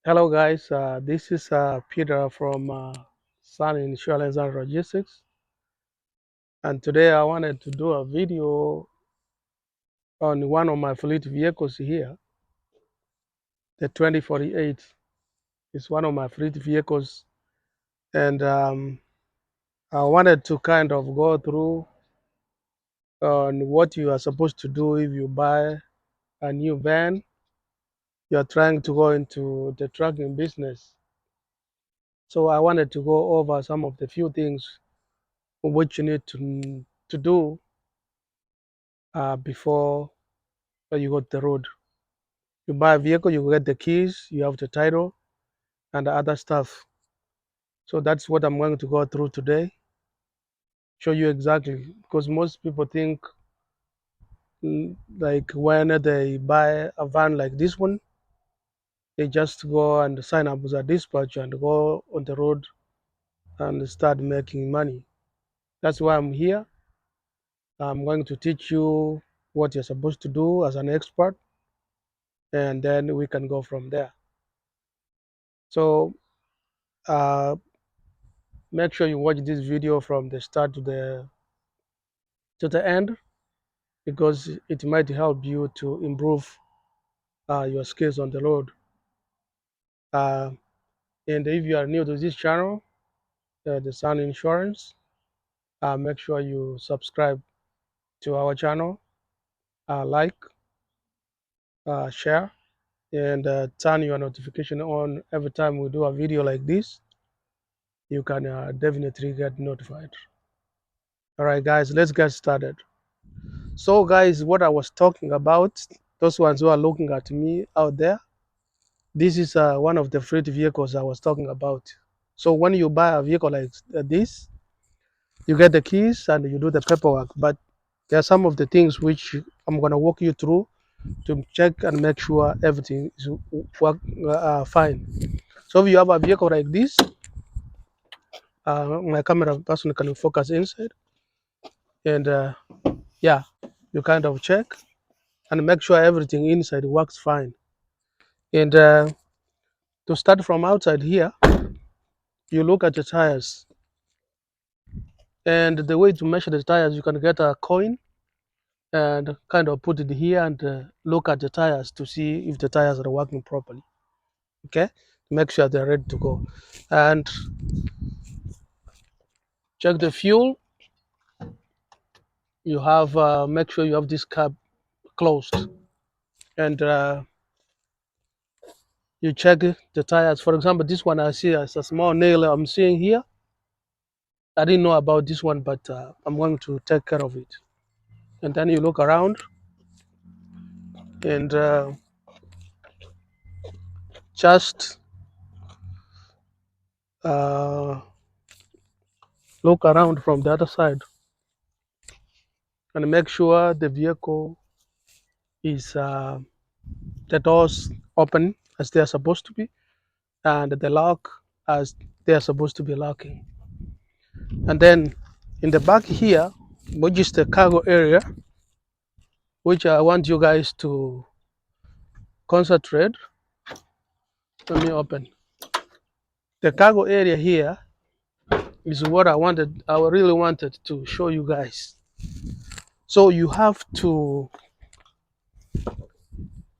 Hello, guys. This is Peter from Sun Insurance and Logistics, and today I wanted to do a video on one of my fleet vehicles here. The 2048 is one of my fleet vehicles, and I wanted to kind of go through on what you are supposed to do if you buy a new van. You are trying to go into the trucking business, so I wanted to go over some of the few things which you need to do before you got the road. You buy a vehicle, you get the keys, you have the title, and the other stuff. So that's what I'm going to go through today. Show you exactly, because most people think like when they buy a van like this one, they just go and sign up with a dispatch and go on the road and start making money. That's why I'm here. I'm going to teach you what you're supposed to do as an expert, and then we can go from there. So uh, make sure you watch this video from the start to the end, because it might help you to improve your skills on the road. Uh, and if you are new to this channel, the Sun Insurance, make sure you subscribe to our channel, like, share, and turn your notification on every time we do a video like this. You can definitely get notified. All right, guys, let's get started. So, guys, what I was talking about, those ones who are looking at me out there, this is one of the freight vehicles I was talking about. So when you buy a vehicle like this, you get the keys and you do the paperwork. But there are some of the things which I'm going to walk you through to check and make sure everything is fine. So if you have a vehicle like this, my camera person can focus inside, and yeah, you kind of check and make sure everything inside works fine. And to start from outside here, you look at the tires. And the way to measure the tires, you can get a coin and kind of put it here and look at the tires to see if the tires are working properly. Okay, make sure they're ready to go. And check the fuel. You have make sure you have this cap closed, and you check the tires. For example, this one I see as a small nail I'm seeing here. I didn't know about this one, but I'm going to take care of it. And then you look around and just uh, look around from the other side and make sure the vehicle is the doors open as they are supposed to be, and the lock as they are supposed to be locking. And then in the back here, which is the cargo area, which I want you guys to concentrate. Let me open. The cargo area here is what I really wanted to show you guys. So you have to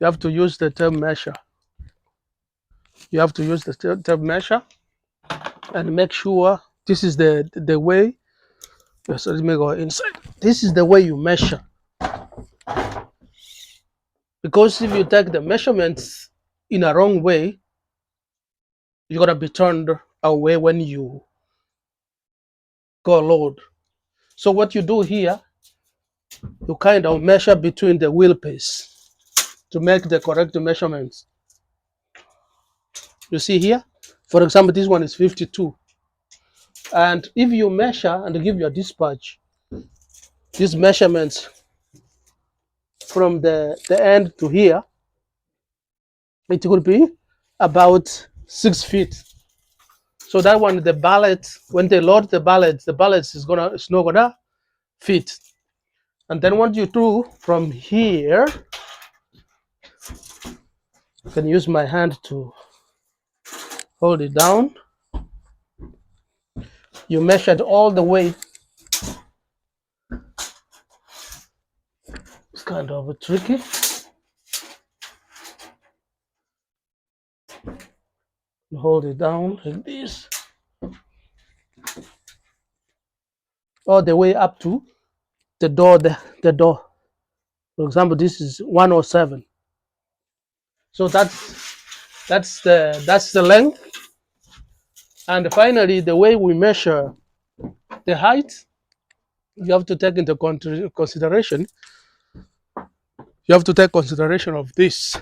use the tape measure. You have to use the tape measure and make sure this is the way. So let me go inside. This is the way you measure, because if you take the measurements in a wrong way, you're gonna be turned away when you go load. So what you do here, you kind of measure between the wheelbase to make the correct measurements. You see here, for example, this one is 52. And if you measure and give your dispatch these measurements from the end to here, it could be about 6 feet. So that one, the ballet, when they load the ballet is not gonna fit. And then what you do from here, I can use my hand to hold it down. You measured all the way. It's kind of tricky. Hold it down like this, all the way up to the door. The door. For example, this is 107. So that's the length. And finally, the way we measure the height, you have to take into consideration. You have to take consideration of this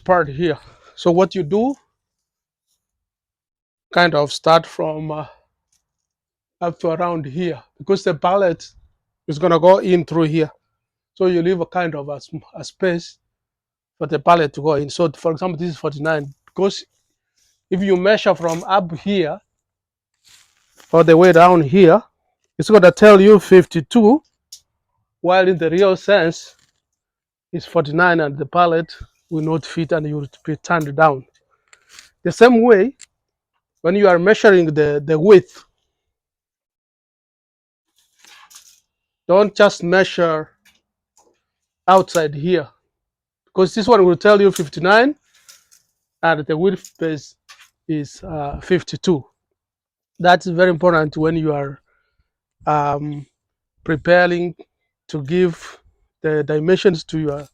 part here. So what you do, kind of start from up to around here, because the pallet is gonna go in through here. So you leave a kind of a space for the pallet to go in. So for example, this is 49, because if you measure from up here all the way down here, it's gonna tell you 52, while in the real sense it's 49, and the pallet will not fit and you will be turned down. The same way, when you are measuring the width, don't just measure outside here, because this one will tell you 59 and the width space is 52. That's very important when you are preparing to give the dimensions to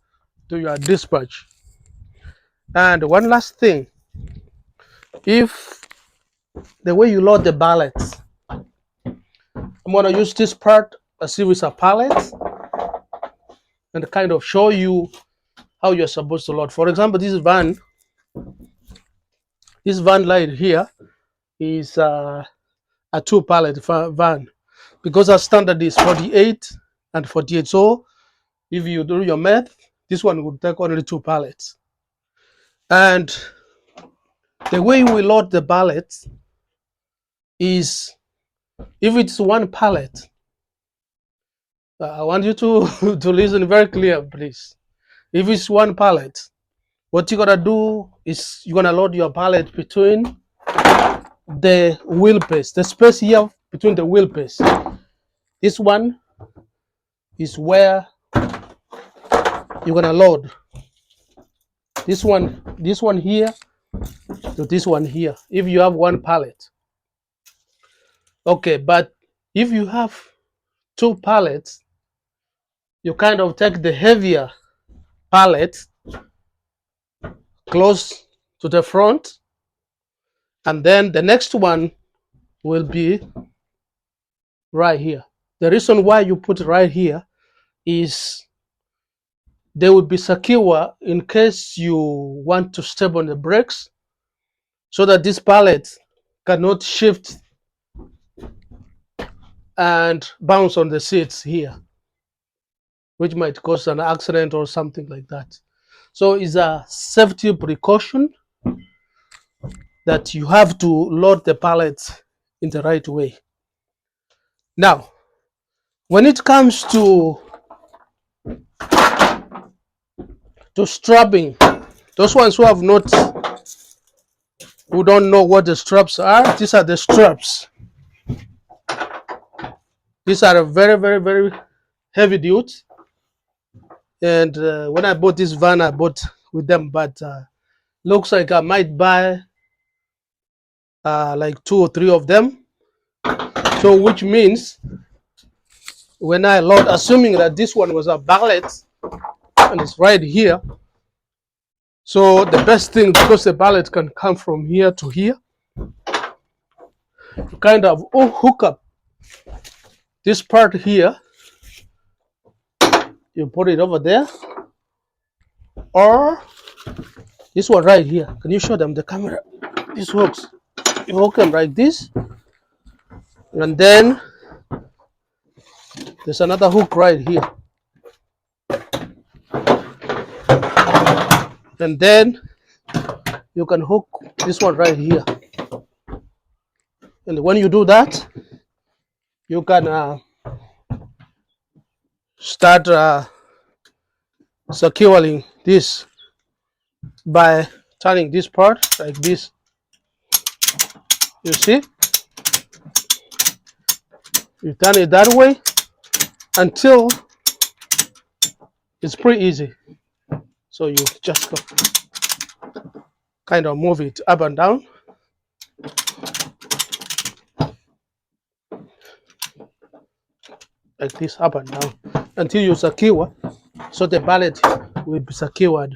your dispatch. And one last thing, if the way you load the pallets, I'm going to use this part as if it's a pallet and kind of show you how you're supposed to load. For example, this van light here is a 2-pallet van, because our standard is 48 and 48. So if you do your math, this one would take only 2 pallets. And the way we load the pallets is, if it's 1 pallet, I want you to to listen very clear, please. If it's 1 pallet, what you're gonna do is you're gonna load your pallet between the wheelbase, the space here between the wheelbase. This one is where you're gonna load. This one here to this one here, if you have 1 pallet. Okay, but if you have 2 pallets, you kind of take the heavier pallet close to the front, and then the next one will be right here. The reason why you put it right here is they will be secure in case you want to step on the brakes, so that this pallet cannot shift and bounce on the seats here, which might cause an accident or something like that. So it's a safety precaution that you have to load the pallets in the right way. Now, when it comes to strapping, those ones who don't know what the straps are, these are the straps. These are a very, very, very heavy duty. And when I bought this van, I bought with them, but looks like I might buy like 2 or 3 of them. So which means when I load, assuming that this one was a pallet and it's right here, so the best thing, because the pallet can come from here to here, you kind of hook up this part here, you put it over there, or this one right here. Can you show them the camera? This hooks. You hook them like this, and then there's another hook right here, and then you can hook this one right here. And when you do that, you can start securing this by turning this part like this. You see, you turn it that way until it's pretty easy. So you just kind of move it up and down. Like this, up and down, until you secure. So the pallet will be secured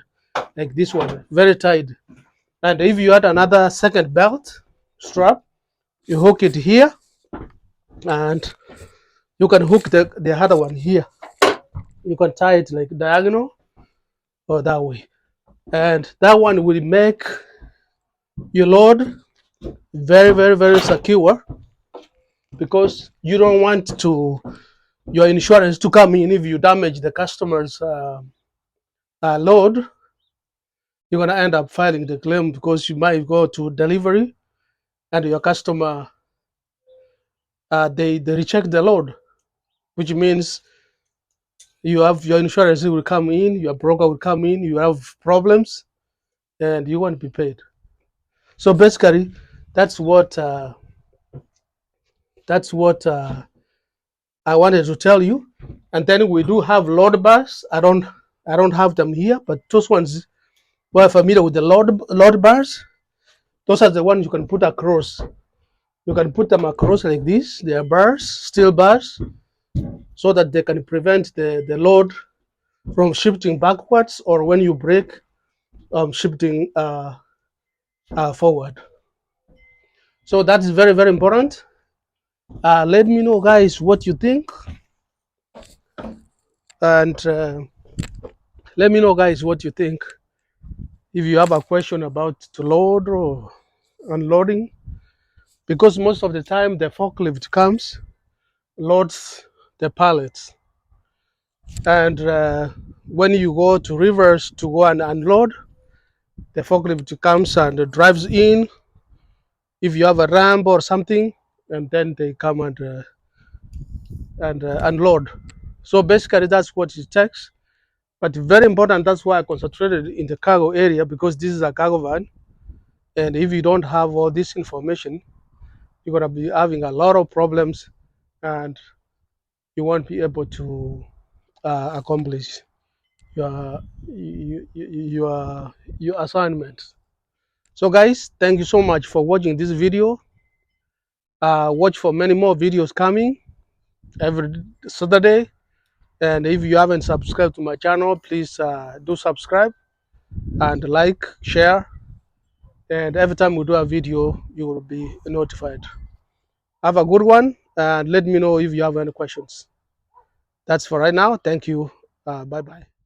like this one, very tight. And if you add another second belt strap, you hook it here, and you can hook the other one here. You can tie it like diagonal or that way. And that one will make your load very, very, very secure, because you don't want your insurance to come in if you damage the customer's load. You're going to end up filing the claim, because you might go to delivery and your customer, they reject the load, which means your insurance will come in, your broker will come in, you have problems, and you won't be paid. So basically, that's what I wanted to tell you. And then we do have load bars. I don't have them here, but those ones who are familiar with the load bars, those are the ones you can put across. You can put them across like this. They are bars, steel bars, so that they can prevent the load from shifting backwards, or when you brake, shifting forward. So that is very, very important. Let me know, guys, what you think, and let me know, guys, what you think. If you have a question about to load or unloading, because most of the time the forklift comes, loads the pallets, and when you go to reverse to go and unload, the forklift comes and drives in. If you have a ramp or something, and then they come and unload. So basically, that's what it takes. But very important. That's why I concentrated in the cargo area, because this is a cargo van, and if you don't have all this information, you're gonna be having a lot of problems, and you won't be able to accomplish your your assignments. So guys, thank you so much for watching this video. Watch for many more videos coming every Saturday. And if you haven't subscribed to my channel, please do subscribe and like, share. And every time we do a video, you will be notified. Have a good one, and let me know if you have any questions. That's for right now. Thank you. Bye bye.